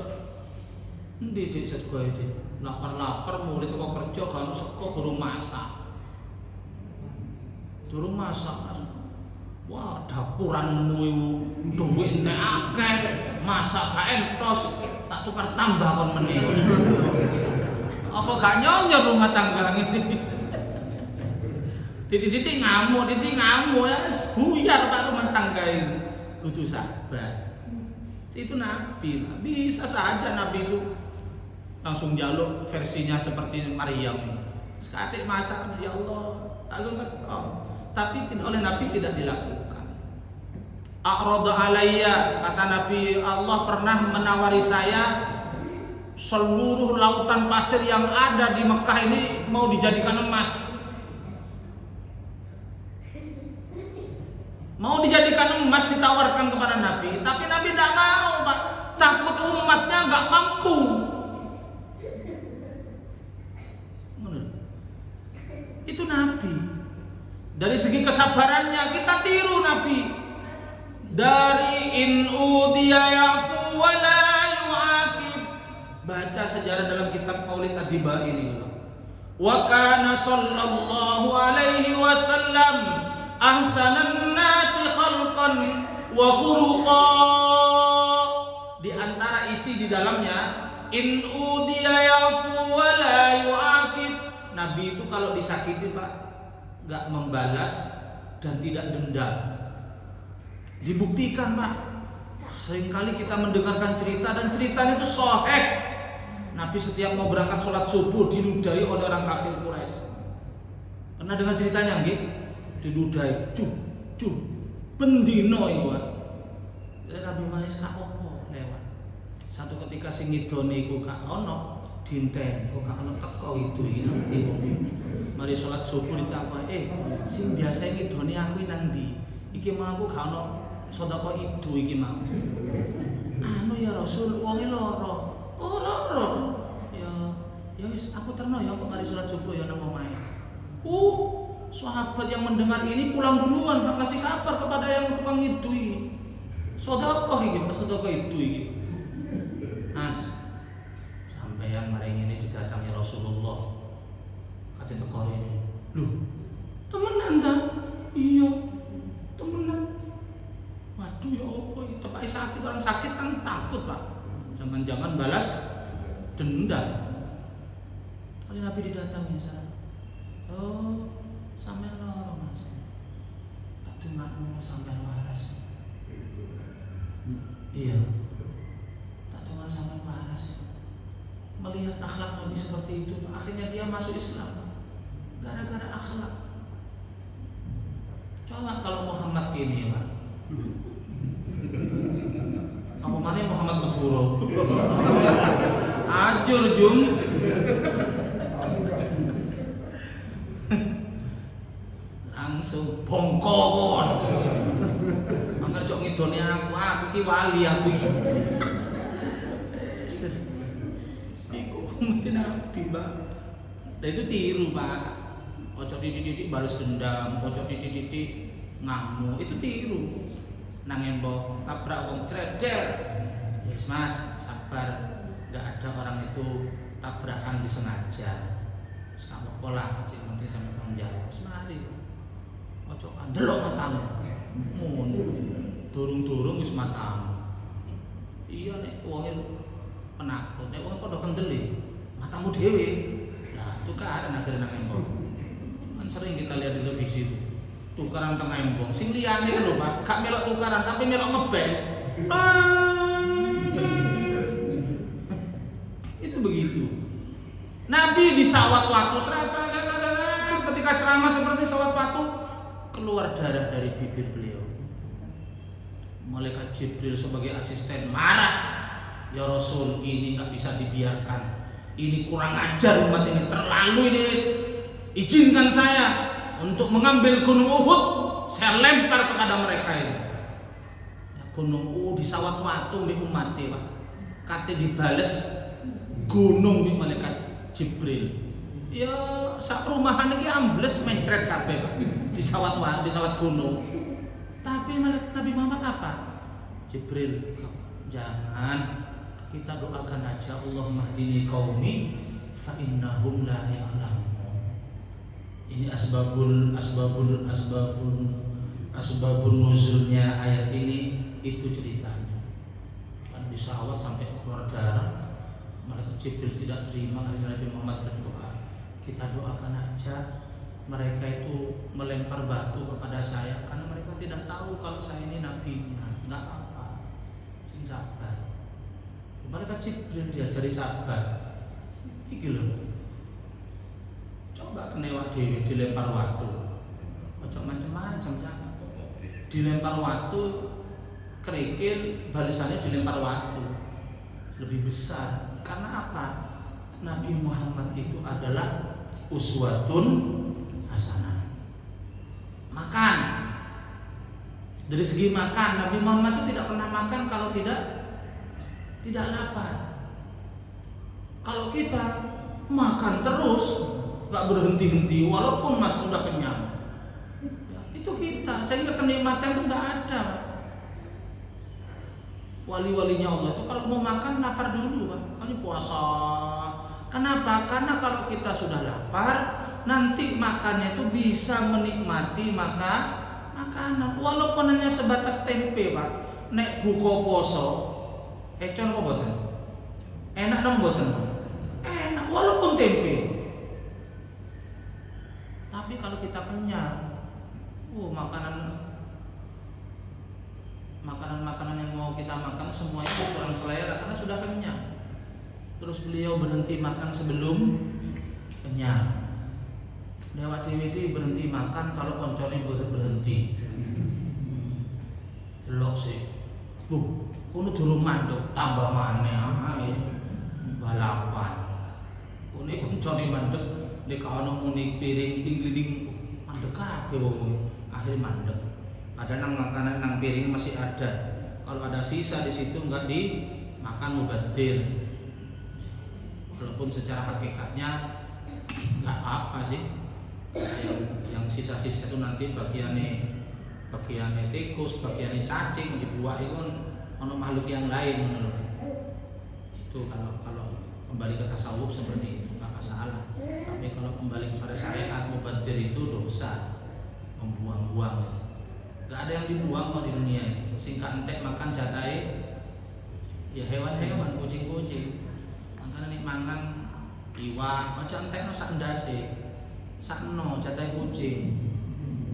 endi cek sego iki lapar murid kok kerja kalau sego durung masak wah dapuranmu duwe entek akeh masak gak entos tak tukar tambah kon meneh apa gak nyonyor rumah tangga ini. Titik ngamuk ya buyar Pak rumah tangga itu. Kudu sabar. Itu Nabi. Bisa saja Nabi itu langsung jaluk versinya seperti Maryam. Sekali masak ya Allah, langsung teko. Tapi oleh Nabi tidak dilakukan. A'rada alayya, kata Nabi, Allah pernah menawari saya seluruh lautan pasir yang ada di Mekah ini mau dijadikan emas. Mau dijadikan emas ditawarkan kepada Nabi, tapi Nabi tidak mau Pak, takut umatnya nggak mampu. Itu Nabi. Dari segi kesabarannya kita tiru Nabi. Dari in udiya yafu wa la yu'aqib. Baca sejarah dalam kitab Maulid Ad-Diba ini. Wa kana sallallahu alaihi wasallam ahsanan nasi khalqan wa khuluqa. Di antara isi di dalamnya in udiya yafu wa la yu'aqib. Nabi itu kalau disakiti Pak enggak membalas dan tidak dendam. Dibuktikan Pak. Seringkali kita mendengarkan cerita dan ceritanya itu sahih. Nabi setiap mau berangkat sholat subuh diludahi oleh orang kafir Quraisy. Pernah dengar ceritanya nggih? Diludai pendino iku lek Nabi Muhammad sak opo lewat satu ketika sing ngidone iku gak ono dinten kok gak ono teko itu iki mari salat subuh ditakoki sing biasa ngidone aku nang ndi iki mau aku gak ono sedekah itu iki mau anu ya Rasul wonge loro oh loro ya wis aku terno ya kok mari sholat subuh ya nang omahe. Sahabat yang mendengar ini pulang duluan, Pak, kasih kabar kepada yang tukang idui. Sedekah iki, sedekah idui. Mas, sampeyan maring ini didatangi Rasulullah. Kate teko ini. Loh, temenan ta? Iya, temenan. Waduh ya apa iki? Tepake sakit, orang sakit kan takut, Pak. Jangan-jangan balas dendam. Kali Nabi didatangi sana. Oh, sampean loro Mas. Tak dengarmu sampean waras. Iya. Tak dengar sampean waras. Melihat akhlak Nabi seperti itu, akhirnya dia masuk Islam. Gara-gara akhlak. Coba kalau Muhammad kini, Pak. Apa mana Muhammad Baturo? Ajur jum. Langsung bongkon. Mangga cok ngidone aku iki wali aku iki. Yesus. Iku mungkin nabi, Pak. Dan itu tiru, Pak. Ojo titik-titik balas dendam, ojo titik-titik ngamuk, itu tiru. Nang embong tabrak wong credel. Yes, Mas, sabar. Enggak ada orang itu tabrakan disengaja. Sama pola, penting sampai tanggung jawab. Semari. Ojo kandelok matamu. Mun durung-durung wis matamu. Iya nek wonge penakut, nek wong padha kendeli, matamu dhewe. Nah, tukaran akhirnya nang embong. Kan sering kita lihat di televisi itu. Tukaran tengah embong. Sing liyane lho, Pak, gak melok tukaran tapi melok ngeband. Itu begitu. Nabi di sawat waktu ketika ceramah seperti sawat waktu keluar darah dari bibir beliau. Malaikat Jibril sebagai asisten marah. Ya Rasul, ini nggak bisa dibiarkan. Ini kurang ajar umat ini, terlalu ini. Izinkan saya untuk mengambil gunung Uhud, saya lempar kepada mereka ini. Ya, gunung Uhud di sawat watu di umat Pak. Kate dibales gunung di malaikat Jibril. Ya sak perumahan iki ambles mencret kabeh Pak. Di sawat gunung. Tapi Nabi Muhammad apa? Jibril, jangan, kita doakan aja Allahumma hdini qaumi fa innahum la ya'lamun. Ini asbabun nuzulnya ayat ini, itu ceritanya. Kan di sawat sampai keluar darah, malaikat Jibril tidak terima, akhirnya Nabi Muhammad berdoa, kita doakan aja mereka itu melempar batu kepada saya karena mereka tidak tahu kalau saya ini nabinya. Enggak apa-apa, sing sabar. Malaikat Jibril diajari sabar. Iki lho. Coba kenewak dewi dilempar watu. Ojo macam-macam jangan. Dilempar watu kerikil, balasannya dilempar watu. Lebih besar. Karena apa? Nabi Muhammad itu adalah uswatun hasanah. Makan. Dari segi makan, Nabi Muhammad itu tidak pernah makan kalau tidak lapar. Kalau kita makan terus, nggak berhenti-henti, walaupun Mas sudah kenyang, ya, itu kita, sehingga kenikmatan itu nggak ada. Wali-walinya Allah itu kalau mau makan lapar dulu, Pak. Kali puasa. Kenapa? Karena kalau kita sudah lapar, nanti makannya itu bisa menikmati makanan, walaupun hanya sebatas tempe, Pak. Nek buka poso, econ apa boten? Enak dong boten? Enak, walaupun tempe. Tapi kalau kita kenyang, makanan yang mau kita makan semuanya kurang selera karena sudah kenyang. Terus beliau berhenti makan sebelum kenyang. Lewat TV berhenti makan kalau koncone berhenti. Delok sih. Kono durung mandek tambah maneh ae. Balapan. Kono koncone mandek nek ana muni piring ping-piring mandek kabeh wong. Akhir mandek. Padahal makanan nang piring masih ada. Kalau ada sisa di situ enggak dimakan mubazir. walaupun secara hakikatnya nggak apa sih. Yang sisa-sisa itu nanti bagiannya tikus, bagiannya cacing dibuat itu kan ono makhluk yang lain menurut. Itu kalau kembali ke tasawuf seperti itu nggak masalah. Tapi kalau kembali kepada syariat, mubadir itu dosa, membuang-buang. Nggak ada yang dibuang kok di dunia ini. Singkat entek makan jatai, ya hewan-hewan, kucing-kucing. Makanya nih mangan iwak, macam entek no sak ndase, sakno jatai kucing.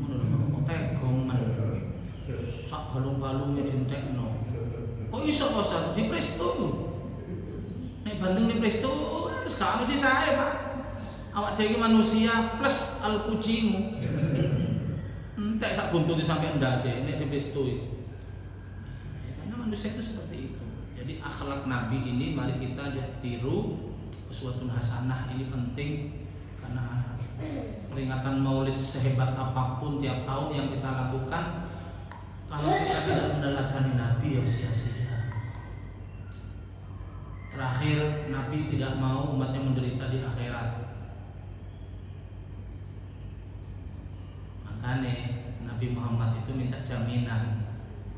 Menurut kok tegong man, sak balung-balungnya jentekno. Kok iso kok di presto tuh? Nek Bandung di presto, sekarang sih saya pak. Awak jadi manusia plus al kucingmu. Entek sak buntut sampai ndase, nek di presto itu. Karena manusia itu seperti itu. Jadi akhlak Nabi ini mari kita tiru, uswatun hasanah ini penting karena peringatan Maulid sehebat apapun tiap tahun yang kita lakukan, kalau kita tidak meneladani Nabi ya sia-sia. Terakhir Nabi tidak mau umatnya menderita di akhirat. Makanya Nabi Muhammad itu minta jaminan,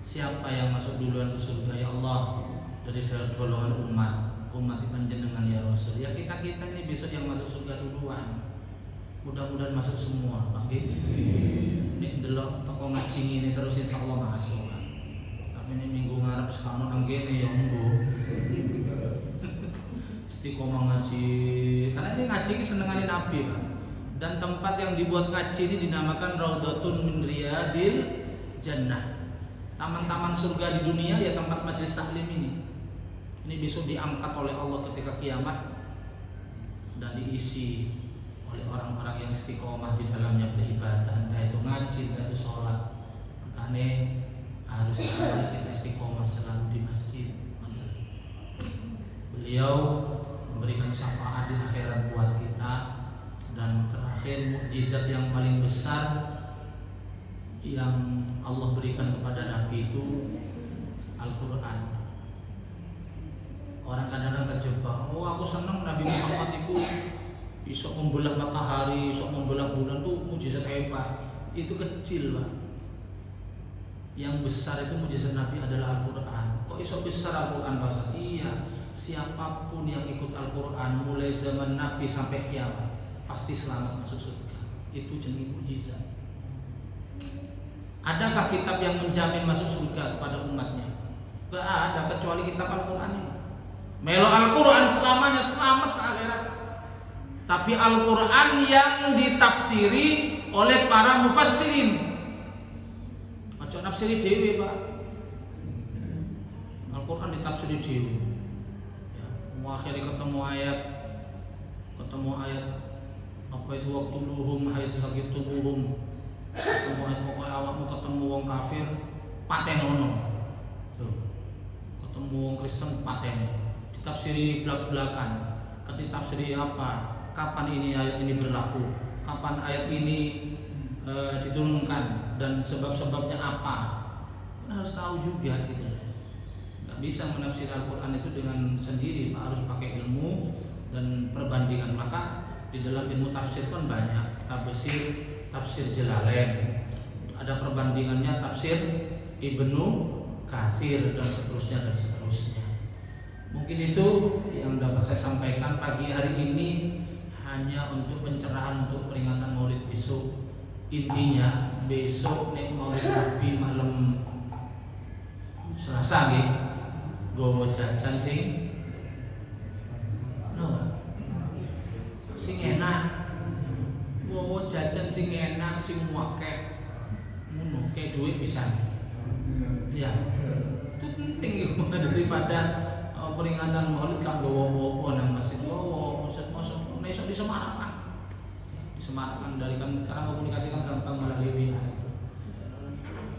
siapa yang masuk duluan ke surga ya Allah dari golongan umat panjenengan ya Rasul. Ya kita ini besok yang masuk surga duluan. Mudah-mudahan masuk semua, Pak. Ini delok toko ngaji ini terus insyaallah masuk. Tapi ini minggu ngarep sekarang anggene ya monggo. Istiqomah ngaji. Karena ini ngaji ini senengane Nabi, Pak. Dan tempat yang dibuat ngaji ini dinamakan Raudhatun min Riyadil Jannah. Taman-taman surga di dunia ya tempat majelis taklim ini. Ini besok diangkat oleh Allah ketika kiamat dan diisi oleh orang-orang yang istiqomah di dalamnya beribadah, entah itu ngaji, entah itu sholat. Makanya harus kita istiqomah selalu di masjid. Beliau memberikan syafaat di akhirat buat kita. Dan terakhir mukjizat yang paling besar yang Allah berikan kepada Nabi itu Al-Quran. Orang kadang-kadang terjebak, oh aku senang Nabi Muhammad itu bisa membelah matahari, bisa membelah bulan, tuh mukjizat hebat. Itu kecil, Pak. Yang besar itu mukjizat Nabi adalah Al-Quran. Kok iso besar Al-Quran, Pak? Iya, siapapun yang ikut Al-Quran mulai zaman Nabi sampai kiamat pasti selamat masuk surga. Itu jenis mukjizat. Adakah kitab yang menjamin masuk surga kepada umatnya? Gak ada kecuali kitab Al-Quran ini. Melo Al-Quran selamanya selamat ke akhirat. Tapi Al-Quran yang ditafsiri oleh para mufassirin. Ojo nafsiri dhewe, Pak. Al-Quran ditafsiri dhewe. Ya, akhirnya ketemu ayat apa itu waktu luhum hai sakit tubuhum. Ketemu ayat pokoknya awakmu ketemu wong kafir patenono. Tuh. Ketemu wong Kristen pateni. Ditafsiri belak-belakan. Ditafsiri apa? Kapan ini ayat ini berlaku? Kapan ayat ini diturunkan dan sebab-sebabnya apa? Kan harus tahu juga gitu. Gak bisa menafsir Al-Quran itu dengan sendiri, Pak. Harus pakai ilmu dan perbandingan. Maka di dalam ilmu tafsir kan banyak tafsir Jalalain, ada perbandingannya tafsir Ibnu Katsir dan seterusnya. Mungkin itu yang dapat saya sampaikan pagi hari ini, hanya untuk pencerahan untuk peringatan Maulid besok. Intinya besok nek Maulid Nabi malam Selasa nggih, gowo jajan sing enak, gowo jajan sing enak, sing akeh, ngono kayak duit bisa. Ya, itu penting daripada peringatan Maulid kan gowo-gowo nang masjid gowo, masuk besok disemarkan dari kan karena komunikasikan gampang melalui WA.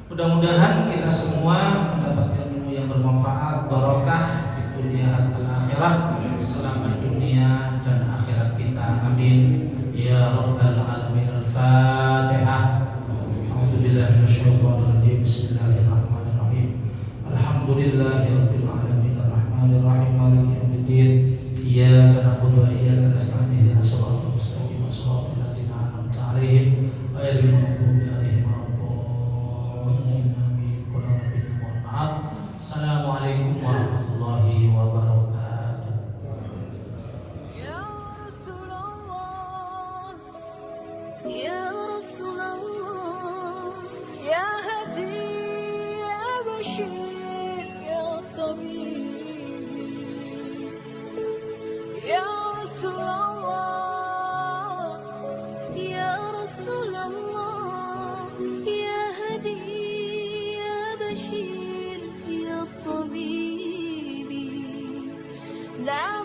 Mudah-mudahan kita semua mendapatkan ilmu yang bermanfaat, barokah fi dunya hatta akhirah, selamat dunia dan akhirat kita. Amin ya rabbal alamin. Al-Fatihah. A'udzubillahi minasyaitonir rajim. Bismillahirrahmanirrahim. Alhamdulillahirabbil alamin arrahmanirrahim maliki yaumiddin. Iyyaka na'budu لا